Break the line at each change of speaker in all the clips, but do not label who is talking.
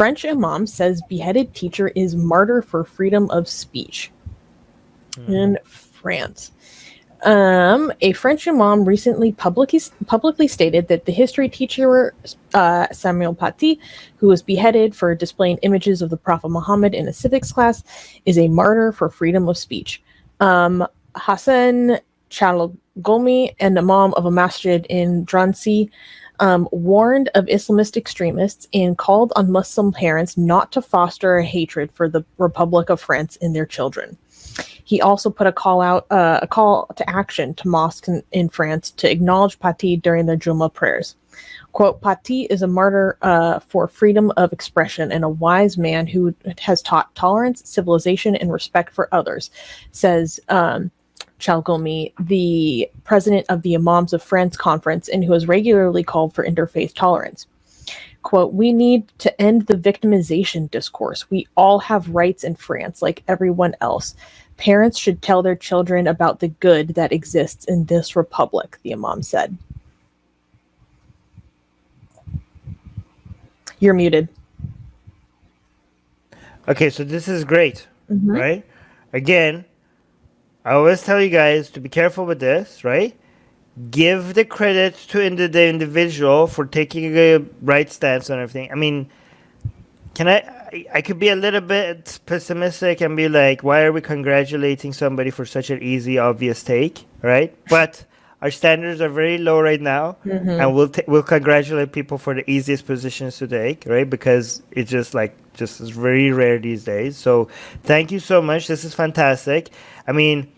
French Imam says beheaded teacher is martyr for freedom of speech. In France. A French imam recently publicly stated that the history teacher Samuel Paty, who was beheaded for displaying images of the Prophet Muhammad in a civics class, is a martyr for freedom of speech. Hassen Chalghoumi, an imam of a masjid in Drancy, warned of Islamist extremists and called on Muslim parents not to foster a hatred for the Republic of France in their children. He also put a call to action to mosques in France to acknowledge Paty during their Jummah prayers. Quote, Paty is a martyr for freedom of expression and a wise man who has taught tolerance, civilization, and respect for others, says Chalghoumi, the president of the Imams of France Conference, and who has regularly called for interfaith tolerance. Quote, we need to end the victimization discourse. We all have rights in France, like everyone else. Parents should tell their children about the good that exists in this republic, the Imam said. You're muted.
Okay, so this is great, right? Again, I always tell you guys to be careful with this, right? Give the credit to the individual for taking a right stance on everything. I mean, I could be a little bit pessimistic and be like, why are we congratulating somebody for such an easy, obvious take, right? But our standards are very low right now, and we'll congratulate people for the easiest positions to take, right? Because it's just is very rare these days. So thank you so much. This is fantastic. I mean,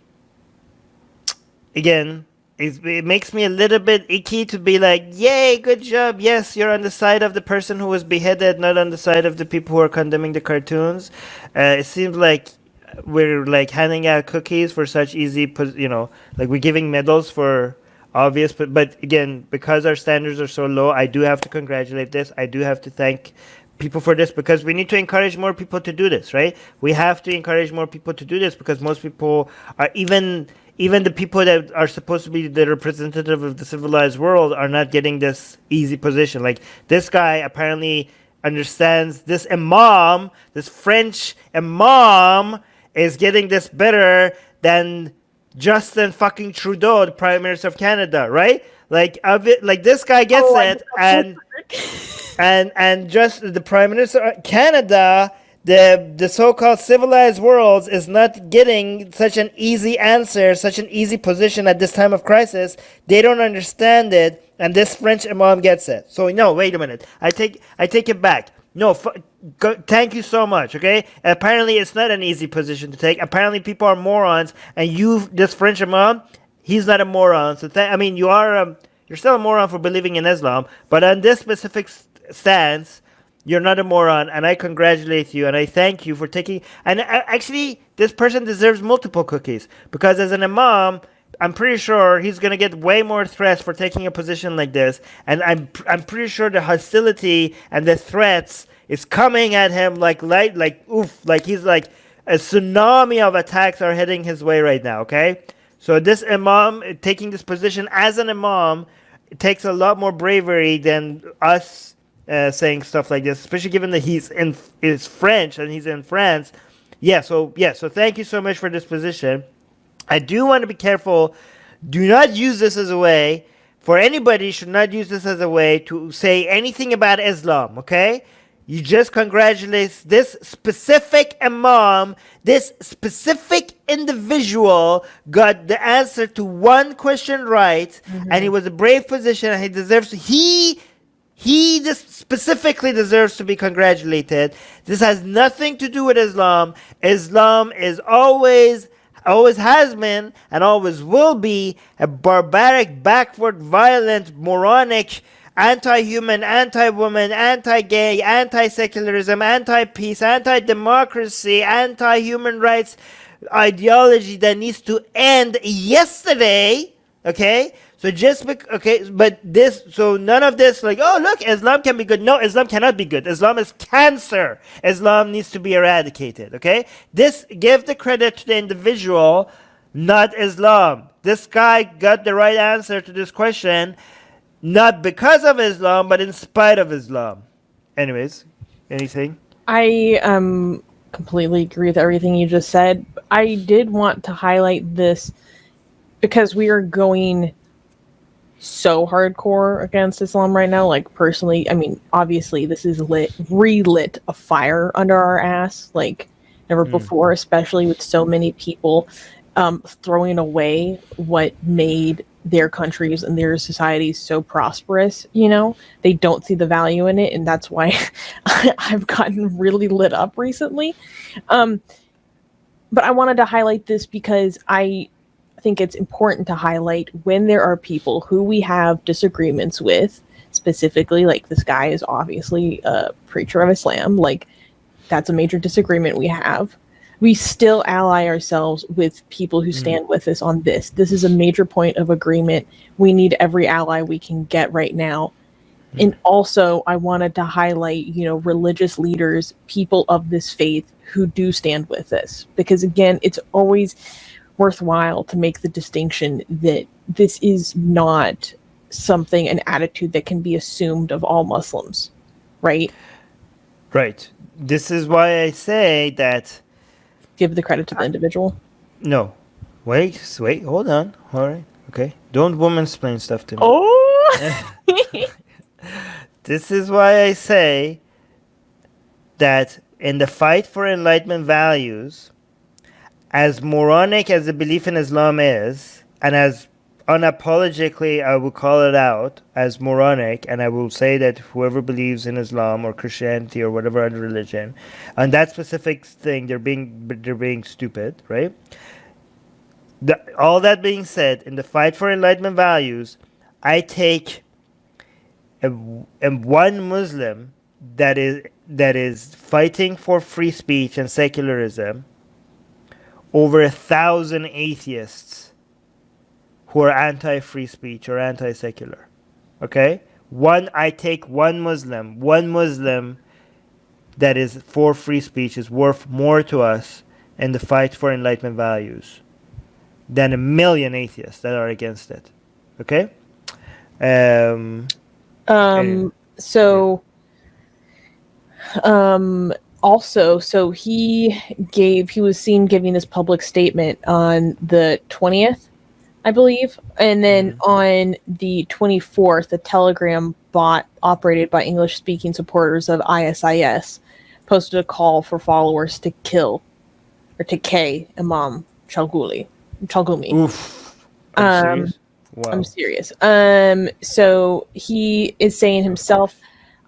again, it makes me a little bit icky to be like, yay, good job. Yes, you're on the side of the person who was beheaded, not on the side of the people who are condemning the cartoons. It seems like we're like handing out cookies for such easy, like we're giving medals for obvious. But again, because our standards are so low, I do have to congratulate this. I do have to thank people for this, because we need to encourage more people to do this, right? We have to encourage more people to do this, because most people are even the people that are supposed to be the representative of the civilized world are not getting this easy position. Like, this guy apparently understands this imam, this French imam, is getting this better than Justin fucking Trudeau, the Prime Minister of Canada, right? Like, this guy gets it, and just the Prime Minister of Canada, the so-called civilized world is not getting such an easy answer, such an easy position at this time of crisis. They don't understand it, and this French imam gets it. So no, wait a minute. I take it back. No, thank you so much. Okay, apparently it's not an easy position to take. Apparently people are morons, and this French imam, he's not a moron. So you're still a moron for believing in Islam, but on this specific stance, you're not a moron, and I congratulate you, and I thank you for taking... And actually, this person deserves multiple cookies, because as an imam, I'm pretty sure he's going to get way more threats for taking a position like this, and I'm pretty sure the hostility and the threats is coming at him like he's like a tsunami of attacks are heading his way right now, okay? So this imam, taking this position as an imam, it takes a lot more bravery than us saying stuff like this, especially given that he's French and he's in France. So thank you so much for this position. I do want to be careful. Do not use this as a way, for anybody should not use this as a way to say anything about Islam, okay? You just congratulate this specific imam, this specific individual got the answer to one question right, and he was a brave position, and he deserves to, he specifically deserves to be congratulated. This has nothing to do with Islam. Islam is always has been, and always will be, a barbaric, backward, violent, moronic, anti-human, anti-woman, anti-gay, anti-secularism, anti-peace, anti-democracy, anti-human rights ideology that needs to end yesterday, okay? So so none of this, like, oh, look, Islam can be good. No, Islam cannot be good. Islam is cancer. Islam needs to be eradicated, okay? Give the credit to the individual, not Islam. This guy got the right answer to this question, not because of Islam, but in spite of Islam. Anyways, Anything?
I completely agree with everything you just said. I did want to highlight this because we are going so hardcore against Islam right now. Like personally, I mean, obviously this is relit a fire under our ass like never before, especially with so many people throwing away what made their countries and their societies so prosperous. You know, they don't see the value in it, and that's why I've gotten really lit up recently. But I wanted to highlight this because I think it's important to highlight when there are people who we have disagreements with, specifically, like this guy is obviously a preacher of Islam, like that's a major disagreement we have. We still ally ourselves with people who stand with us on this. This is a major point of agreement. We need every ally we can get right now. And also, I wanted to highlight, you know, religious leaders, people of this faith who do stand with us. Because again, it's always worthwhile to make the distinction that this is not something, an attitude that can be assumed of all Muslims, right?
Right. This is why I say that.
Give the credit to the individual.
No. Wait, hold on. All right. Okay. Don't woman-splain stuff to me.
Oh!
This is why I say that in the fight for Enlightenment values, as moronic as the belief in Islam is, and as unapologetically I will call it out as moronic, and I will say that whoever believes in Islam or Christianity or whatever other religion, on that specific thing, they're being stupid, right? All that being said, in the fight for Enlightenment values, I take a one Muslim that is fighting for free speech and secularism over 1,000 atheists who are anti-free speech or anti-secular. Okay? I take one Muslim that is for free speech is worth more to us in the fight for Enlightenment values than 1 million atheists that are against it. Okay?
Also, so he was seen giving this public statement on the 20th, I believe. And then on the 24th, a Telegram bot operated by English speaking supporters of ISIS posted a call for followers to kill or to K Imam Chalghoumi.
Oof. Are you serious?
Wow. I'm serious. So he is saying himself,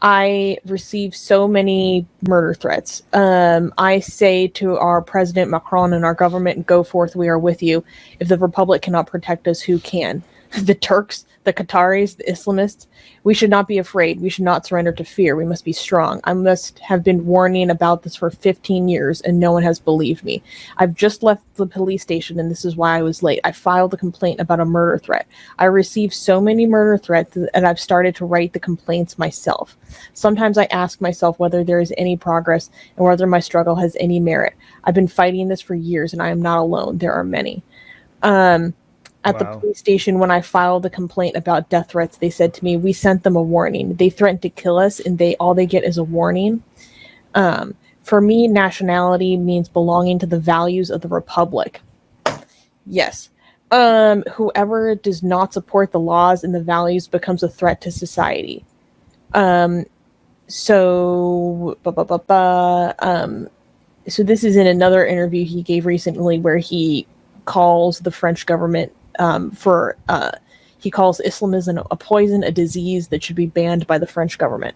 I receive so many murder threats. I say to our President Macron and our government, go forth, we are with you. If the Republic cannot protect us, who can? The Turks, the Qataris, the Islamists. We should not be afraid. We should not surrender to fear. We must be strong. I must have been warning about this for 15 years and no one has believed me. I've just left the police station and this is why I was late. I filed a complaint about a murder threat. I received so many murder threats and I've started to write the complaints myself. Sometimes I ask myself whether there is any progress and whether my struggle has any merit. I've been fighting this for years and I am not alone. There are many. At the police station, when I filed the complaint about death threats, they said to me, we sent them a warning. They threatened to kill us, and all they get is a warning. For me, nationality means belonging to the values of the Republic. Yes. Whoever does not support the laws and the values becomes a threat to society. So this is in another interview he gave recently where he calls the French government he calls Islamism a poison, a disease that should be banned by the French government.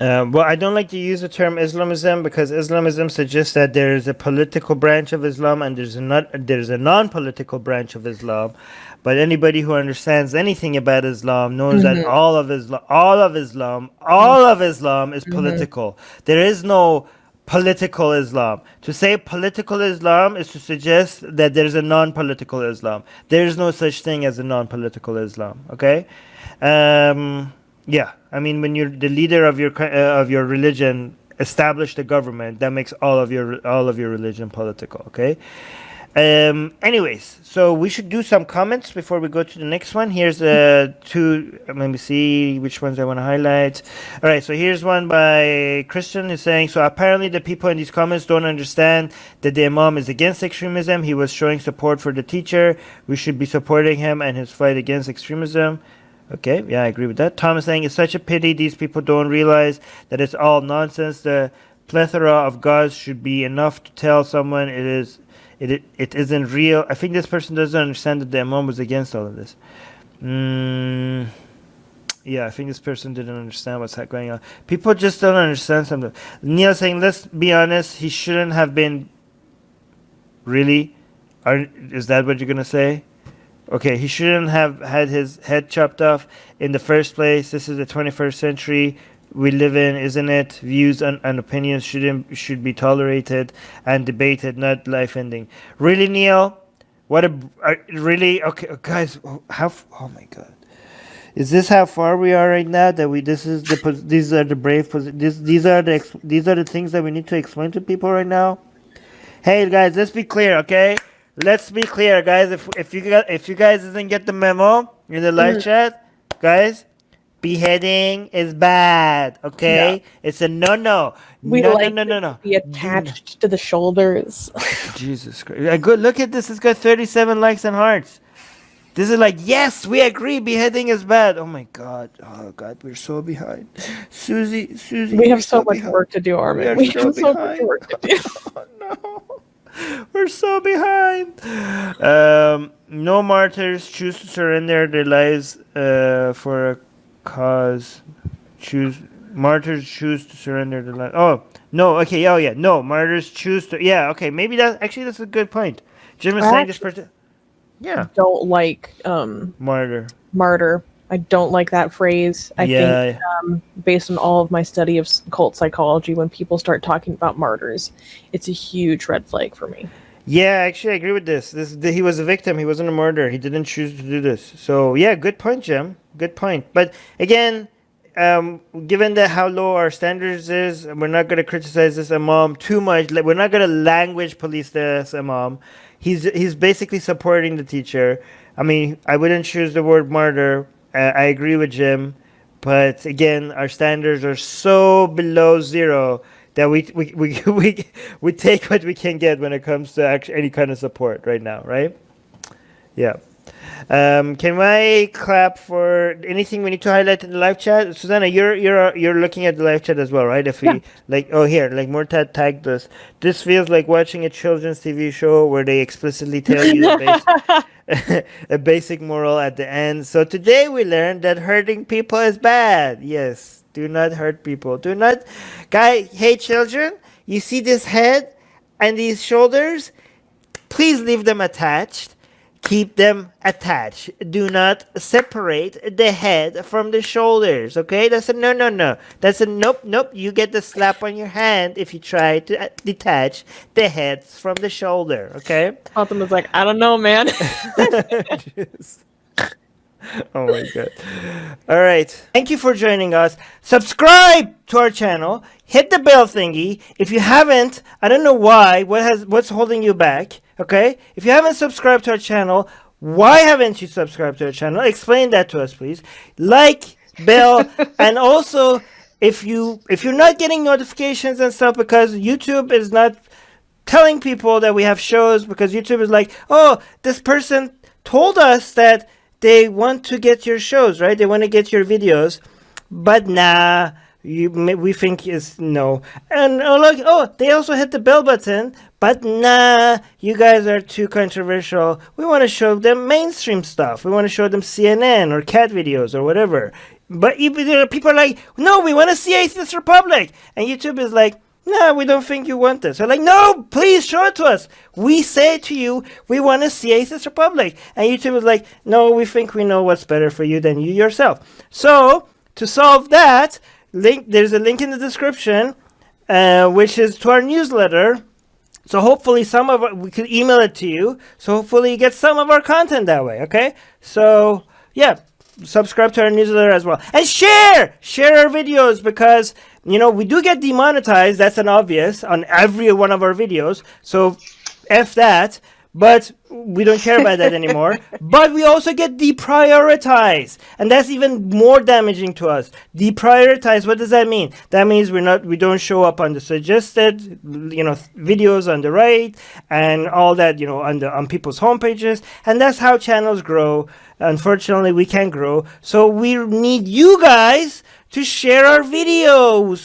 Well, I don't like to use the term Islamism because Islamism suggests that there is a political branch of Islam and there's a non-political branch of Islam. But anybody who understands anything about Islam knows that all of Islam is political. There is no political Islam. To say political Islam is to suggest that there's a non-political Islam. There is no such thing as a non-political Islam. Okay, yeah. I mean, when you're the leader of your religion, establish the government. That makes all of your religion political. Okay. Anyways, so we should do some comments before we go to the next one. Here's two. Let me see which ones I want to highlight. All right, so here's one by Christian. He's saying, so apparently the people in these comments don't understand that the Imam is against extremism. He was showing support for the teacher. We should be supporting him and his fight against extremism. Okay, yeah, I agree with that. Tom is saying, it's such a pity these people don't realize that it's all nonsense. The plethora of gods should be enough to tell someone it isn't real. I think this person doesn't understand that the Imam was against all of this. Yeah, I think this person didn't understand what's going on. People just don't understand something. Neil saying, let's be honest, he shouldn't have been. Really? Is that what you're going to say? Okay, he shouldn't have had his head chopped off in the first place. This is the 21st century we live in, isn't it? Views and opinions should be tolerated and debated, not life-ending. Really, Neil? Really? Okay, guys, oh my God. Is this how far we are right now? These are the brave these are the things that we need to explain to people right now. Hey guys, let's be clear, okay? Let's be clear, guys. If you guys didn't get the memo in the live chat, guys, beheading is bad, okay? Yeah. It's a no. No.
Be attached to the shoulders.
Jesus Christ! Good. Look at this. It's got 37 likes and hearts. This is like, yes, we agree. Beheading is bad. Oh my God. Oh God, we're so behind. Susie.
We have so much work to do, Armin. We have so much work to do.
Oh no. We're so behind. No martyrs choose to surrender their lives for a cause. Martyrs choose to surrender their lives. Oh no, okay, oh yeah, no, martyrs choose to. Yeah, okay, maybe that's a good point. Jim is saying this person. Yeah.
Don't like martyr. I don't like that phrase. I think based on all of my study of cult psychology, when people start talking about martyrs, it's a huge red flag for me.
Yeah, actually, I agree with this. He was a victim. He wasn't a martyr. He didn't choose to do this. So, yeah, good point, Jim. Good point. But again, given that how low our standards is, we're not going to criticize this Imam too much. We're not going to language police this Imam. He's basically supporting the teacher. I mean, I wouldn't choose the word martyr. I agree with Jim, but again, our standards are so below zero that we take what we can get when it comes to any kind of support right now, right? Yeah. Can I clap for anything we need to highlight in the live chat? Susanna, you're looking at the live chat as well, right? If we Murtad tagged us. This feels like watching a children's TV show where they explicitly tell you a basic moral at the end. So today we learned that hurting people is bad. Yes, do not hurt people. Do not, hey children, you see this head and these shoulders? Please leave them attached. Keep them attached. Do not separate the head from the shoulders, okay? That's a no. That's a nope. You get the slap on your hand if you try to detach the heads from the shoulder, okay?
Ultimate's like, I don't know, man.
Oh my God. All right. Thank you for joining us. Subscribe to our channel. Hit the bell thingy. If you haven't, I don't know why. What's holding you back? Okay? If you haven't subscribed to our channel, why haven't you subscribed to our channel? Explain that to us, please. Like, bell, and also if you're not getting notifications and stuff because YouTube is not telling people that we have shows, because YouTube is like, oh, this person told us that they want to get your shows, right? They want to get your videos, but nah, we think is no. And they also hit the bell button, but nah, you guys are too controversial. We want to show them mainstream stuff. We want to show them CNN or cat videos or whatever. But people are like, no, we want to see Atheist Republic. And YouTube is like, no, we don't think you want this. They're like, no, please show it to us. We say to you, we want to see Atheist Republic. And YouTube is like, no, we think we know what's better for you than you yourself. So to solve that, there's a link in the description, which is to our newsletter. So hopefully we could email it to you. So hopefully you get some of our content that way. Okay. So yeah, subscribe to our newsletter as well, and share our videos, because we do get demonetized. That's an obvious on every one of our videos. So F that. but we don't care about that anymore. But we also get deprioritized, and that's even more damaging to us. Deprioritized, what does that mean? That means we don't show up on the suggested, videos on the right and all that, on people's homepages, and that's how channels grow. Unfortunately, we can't grow, so we need you guys to share our videos.